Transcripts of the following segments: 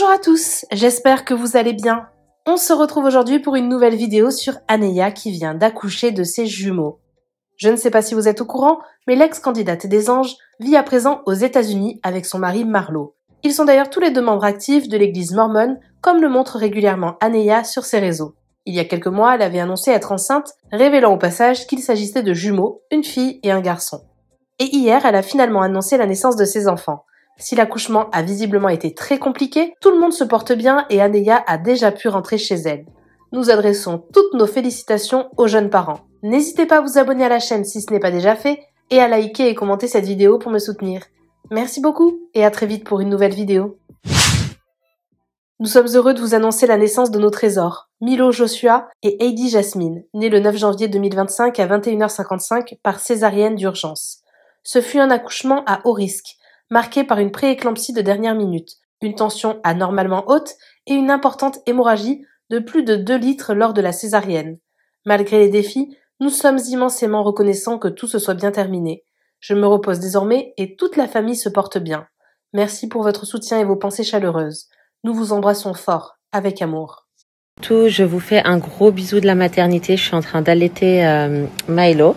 Bonjour à tous, j'espère que vous allez bien. On se retrouve aujourd'hui pour une nouvelle vidéo sur Aneya qui vient d'accoucher de ses jumeaux. Je ne sais pas si vous êtes au courant, mais l'ex-candidate des anges vit à présent aux États-Unis avec son mari Marlo. Ils sont d'ailleurs tous les deux membres actifs de l'église mormone, comme le montre régulièrement Aneya sur ses réseaux. Il y a quelques mois, elle avait annoncé être enceinte, révélant au passage qu'il s'agissait de jumeaux, une fille et un garçon. Et hier, elle a finalement annoncé la naissance de ses enfants. Si l'accouchement a visiblement été très compliqué, tout le monde se porte bien et Aneya a déjà pu rentrer chez elle. Nous adressons toutes nos félicitations aux jeunes parents. N'hésitez pas à vous abonner à la chaîne si ce n'est pas déjà fait et à liker et commenter cette vidéo pour me soutenir. Merci beaucoup et à très vite pour une nouvelle vidéo. Nous sommes heureux de vous annoncer la naissance de nos trésors, Milo Joshua et Heidi Jasmine, nés le 9 janvier 2025 à 21h55 par césarienne d'urgence. Ce fut un accouchement à haut risque, marqué par une prééclampsie de dernière minute, une tension anormalement haute et une importante hémorragie de plus de 2 litres lors de la césarienne. Malgré les défis, nous sommes immensément reconnaissants que tout se soit bien terminé. Je me repose désormais et toute la famille se porte bien. Merci pour votre soutien et vos pensées chaleureuses. Nous vous embrassons fort, avec amour. Je vous fais un gros bisou de la maternité. Je suis en train d'allaiter Milo,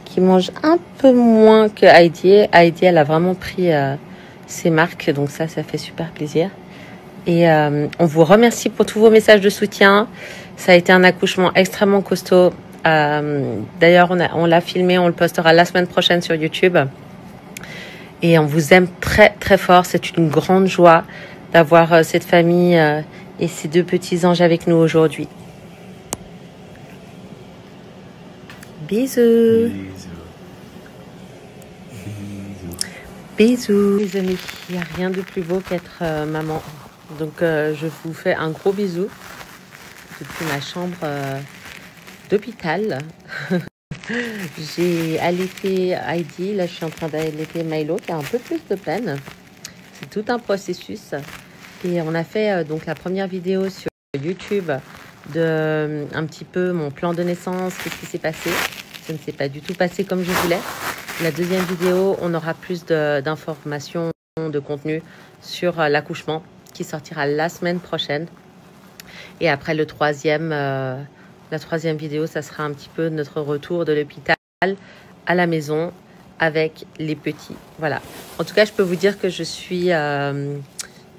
qui mange un peu moins que Heidi. Heidi, elle a vraiment pris ses marques, donc ça fait super plaisir. Et on vous remercie pour tous vos messages de soutien. Ça a été un accouchement extrêmement costaud. D'ailleurs, on l'a filmé, on le postera la semaine prochaine sur YouTube. Et on vous aime très très fort. C'est une grande joie d'avoir cette famille et ces 2 petits anges avec nous aujourd'hui. Bisous. Bisous. Les amis, il n'y a rien de plus beau qu'être maman. Donc je vous fais un gros bisou depuis ma chambre d'hôpital. J'ai allaité Heidi, là je suis en train d'allaiter Milo qui a un peu plus de peine. C'est tout un processus. Et on a fait donc la première vidéo sur YouTube de un petit peu mon plan de naissance, qu'est-ce qui s'est passé. Ça ne s'est pas du tout passé comme je voulais. La deuxième vidéo, on aura plus d'informations, de contenu sur l'accouchement qui sortira la semaine prochaine. Et après la troisième vidéo, ça sera un petit peu notre retour de l'hôpital à la maison avec les petits. Voilà. En tout cas, je peux vous dire que je suis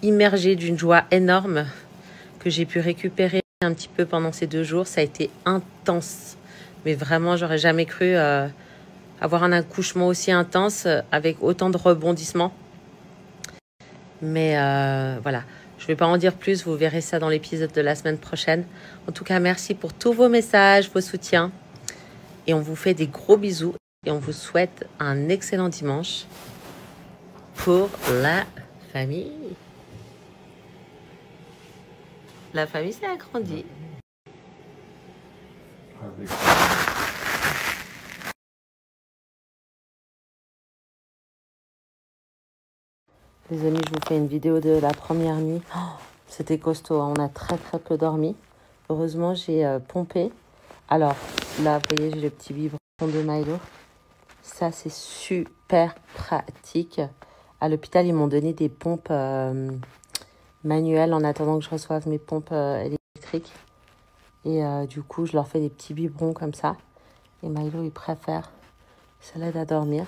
immergée d'une joie énorme que j'ai pu récupérer un petit peu pendant ces 2 jours. Ça a été intense. Mais vraiment, j'aurais jamais cru avoir un accouchement aussi intense avec autant de rebondissements. Mais voilà, je ne vais pas en dire plus. Vous verrez ça dans l'épisode de la semaine prochaine. En tout cas, merci pour tous vos messages, vos soutiens. Et on vous fait des gros bisous. Et on vous souhaite un excellent dimanche pour la famille. La famille s'est agrandie. Les amis, je vous fais une vidéo de la première nuit. Oh, c'était costaud, hein. On a très très peu dormi. Heureusement, j'ai pompé. Alors là, vous voyez, j'ai le petit biberon de Milo. Ça, c'est super pratique. À l'hôpital, ils m'ont donné des pompes manuelles en attendant que je reçoive mes pompes électriques. Et du coup, je leur fais des petits biberons comme ça. Et Milo, il préfère. Ça l'aide à dormir.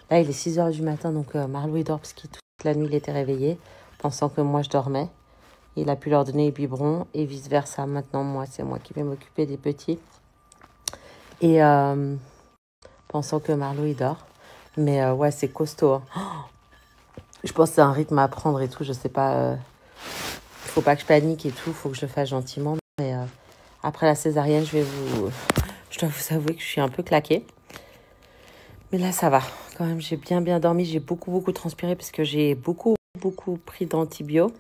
Là, il est 6 h du matin, donc Marlo, il dort parce que toute la nuit, il était réveillé, pensant que moi, je dormais. Il a pu leur donner les biberons et vice-versa. Maintenant, c'est moi qui vais m'occuper des petits. Et pensant que Marlo, il dort. Mais ouais, c'est costaud. Hein. Oh, je pense que c'est un rythme à prendre et tout. Je sais pas. Faut pas que je panique et tout. Faut que je le fasse gentiment. Mais après la césarienne, je dois vous avouer que je suis un peu claquée. Mais là, ça va. Quand même, j'ai bien dormi. J'ai beaucoup transpiré parce que j'ai beaucoup pris d'antibio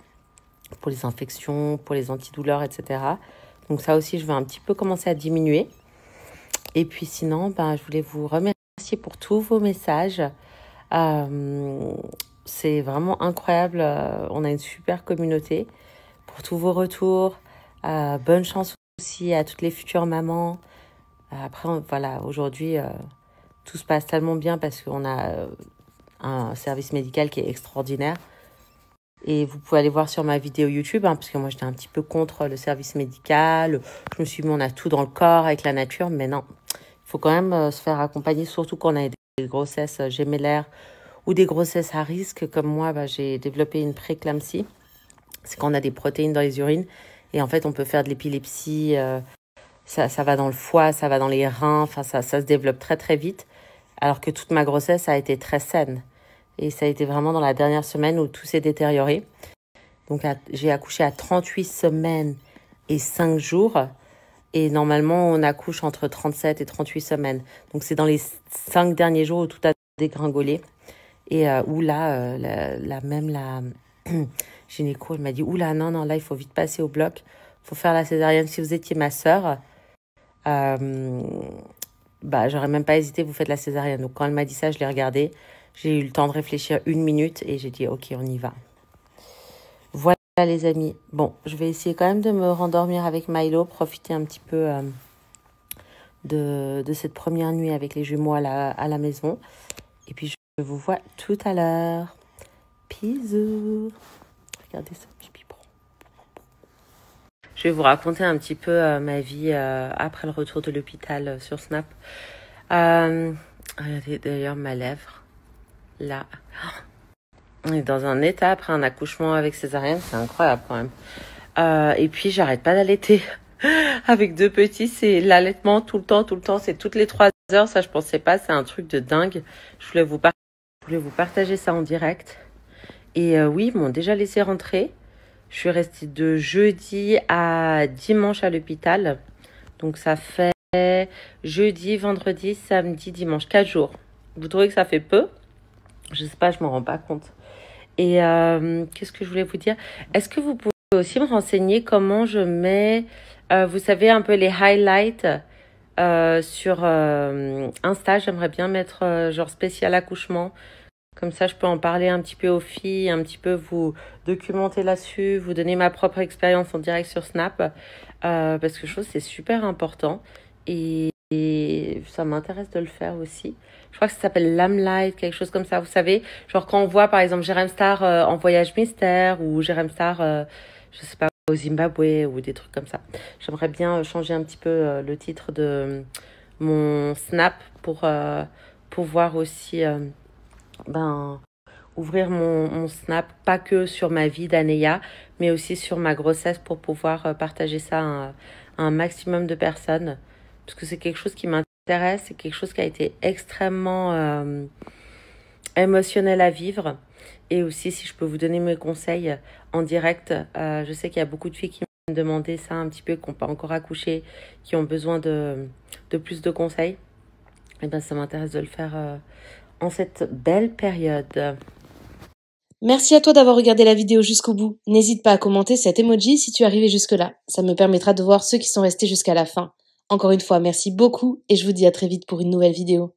pour les infections, pour les antidouleurs, etc. Donc ça aussi, je vais un petit peu commencer à diminuer. Et puis sinon, je voulais vous remercier pour tous vos messages. C'est vraiment incroyable. On a une super communauté. Pour tous vos retours. Bonne chance aussi à toutes les futures mamans. Après, voilà, aujourd'hui, tout se passe tellement bien parce qu'on a un service médical qui est extraordinaire. Et vous pouvez aller voir sur ma vidéo YouTube, hein, parce que moi, j'étais un petit peu contre le service médical. Je me suis dit, on a tout dans le corps avec la nature, mais non. Il faut quand même se faire accompagner, surtout quand on a des grossesses gémellaires ou des grossesses à risque. Comme moi, j'ai développé une prééclampsie. C'est quand on a des protéines dans les urines. Et en fait, on peut faire de l'épilepsie. Ça va dans le foie, ça va dans les reins. Enfin, ça se développe très, très vite. Alors que toute ma grossesse a été très saine. Et ça a été vraiment dans la dernière semaine où tout s'est détérioré. Donc, j'ai accouché à 38 semaines et 5 jours. Et normalement, on accouche entre 37 et 38 semaines. Donc, c'est dans les 5 derniers jours où tout a dégringolé. Et où là, la gynéco, elle m'a dit, oula, non, là, il faut vite passer au bloc. Il faut faire la césarienne. Si vous étiez ma sœur, j'aurais même pas hésité, vous faites la césarienne. Donc, quand elle m'a dit ça, je l'ai regardé. J'ai eu le temps de réfléchir 1 minute et j'ai dit, ok, on y va. Voilà, les amis. Bon, je vais essayer quand même de me rendormir avec Milo, profiter un petit peu de cette première nuit avec les jumeaux à la maison. Et puis, je vous vois tout à l'heure. Bisous. Regardez ça, petit biberon. Je vais vous raconter un petit peu ma vie après le retour de l'hôpital sur Snap. Regardez d'ailleurs ma lèvre. Là, on est dans un état après un accouchement avec césarienne, c'est incroyable quand même. Et puis, j'arrête pas d'allaiter. Avec 2 petits, c'est l'allaitement tout le temps. C'est toutes les 3 heures. Ça, je pensais pas. C'est un truc de dingue. Je voulais vous partager ça en direct. Et oui, ils m'ont déjà laissé rentrer. Je suis restée de jeudi à dimanche à l'hôpital. Donc, ça fait jeudi, vendredi, samedi, dimanche. 4 jours. Vous trouvez que ça fait peu? Je sais pas, je m'en rends pas compte. Et qu'est-ce que je voulais vous dire? Est-ce que vous pouvez aussi me renseigner comment je mets, vous savez, un peu les highlights sur Insta? J'aimerais bien mettre genre spécial accouchement. Comme ça, je peux en parler un petit peu aux filles, un petit peu vous documenter là-dessus, vous donner ma propre expérience en direct sur Snap. Parce que je trouve que c'est super important. Et ça m'intéresse de le faire aussi. Je crois que ça s'appelle Lamlight, quelque chose comme ça. Vous savez, genre quand on voit par exemple Jérém Star en voyage mystère ou Jérém Star, je sais pas, au Zimbabwe ou des trucs comme ça. J'aimerais bien changer un petit peu le titre de mon Snap pour pouvoir aussi ouvrir mon Snap, pas que sur ma vie d'Anéa, mais aussi sur ma grossesse pour pouvoir partager ça à un maximum de personnes. Parce que c'est quelque chose qui m'intéresse, c'est quelque chose qui a été extrêmement émotionnel à vivre. Et aussi, si je peux vous donner mes conseils en direct, je sais qu'il y a beaucoup de filles qui me demandaient ça un petit peu, qui n'ont pas encore accouché, qui ont besoin de plus de conseils. Et bien, ça m'intéresse de le faire en cette belle période. Merci à toi d'avoir regardé la vidéo jusqu'au bout. N'hésite pas à commenter cet emoji si tu es arrivé jusque-là. Ça me permettra de voir ceux qui sont restés jusqu'à la fin. Encore une fois, merci beaucoup et je vous dis à très vite pour une nouvelle vidéo.